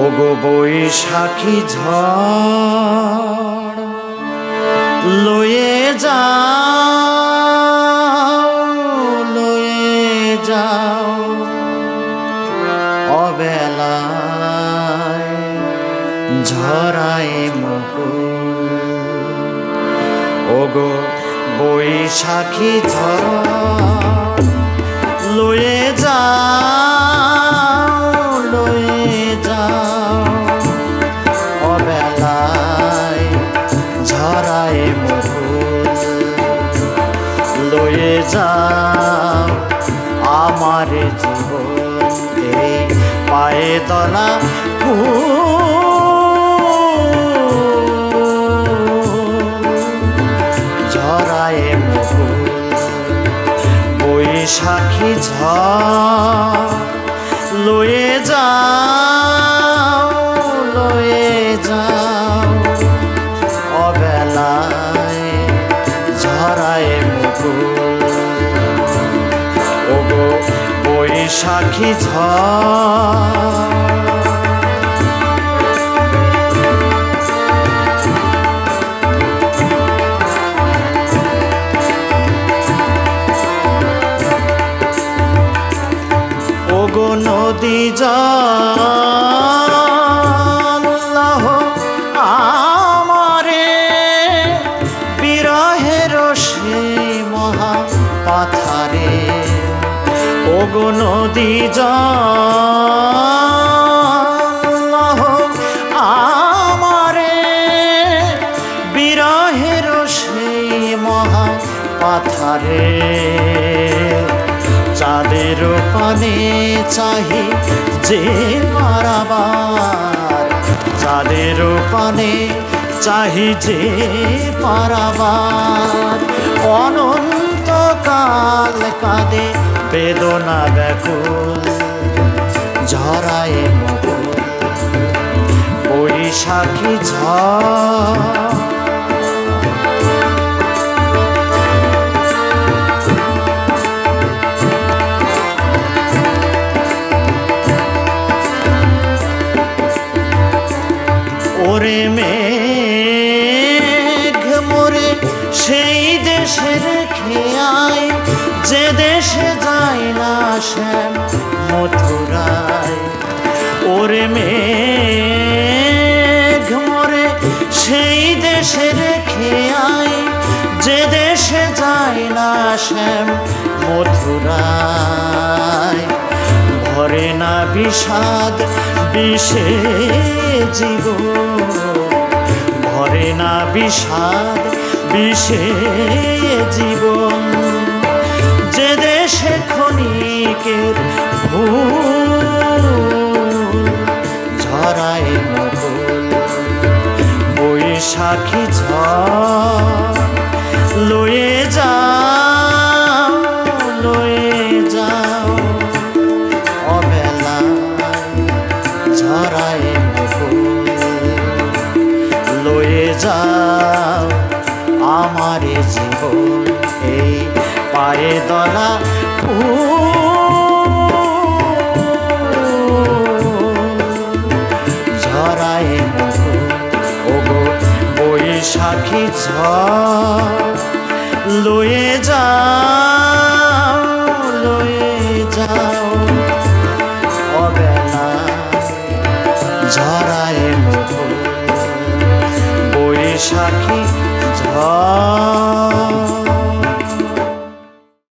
ওগো বৈশাখী ঝড় লয়ে যাও অবেলায় ঝরায় মুকুল। ওগো বৈশাখী ঝড় লয়ে যাও অবেলায় ঝরায় মুকুল। লয়ে যাও আমার জীবন এই পায়ে তলা ঝরায় মুকুল। বৈশাখী ঝড় লয়ে যাও অবেলায় ঝরায় মুকুল। ওগো বৈশাখী ঝড় ওগো নদী জল আমারে বিরহের সেই মহা পাথারে। ওগো নদী জল আমারে বিরহের সেই মহা পাথারে। চাঁদের পানে চাহি যে পারাবার, চাঁদের পানে চাহি যে পারাবার। অনন্তকাল কাঁদে বেদনা ব্যাকুল ঝরায় মুকুল। বৈশাখী ঝড় ওরে মেঘ মোরে সেই দেশে রেখে আয় যে দেশে যায় না শ্যাম মথুরায়। ওরে মেঘ মোরে সেই দেশে রেখে আয় যে দেশে যায় না শ্যাম মথুরায়। ভরে না বিষাদ বিষে জীবন, ভরে না বিষাদ বিষে জীবন। যে দেশে ক্ষণিকের ভুল ঝরায় মুকুল। বৈশাখী ঝড় লয়ে যাও অবেলায় ঝরায় মুকুল। লয়ে যাও আমার জীবন এই পায়ে দলা ঝরায় মুকুল। ওগো বৈশাখী ঝড় লয়ে যাও অবেলায় ঝরায় মুকুল। বৈশাখী ঝড়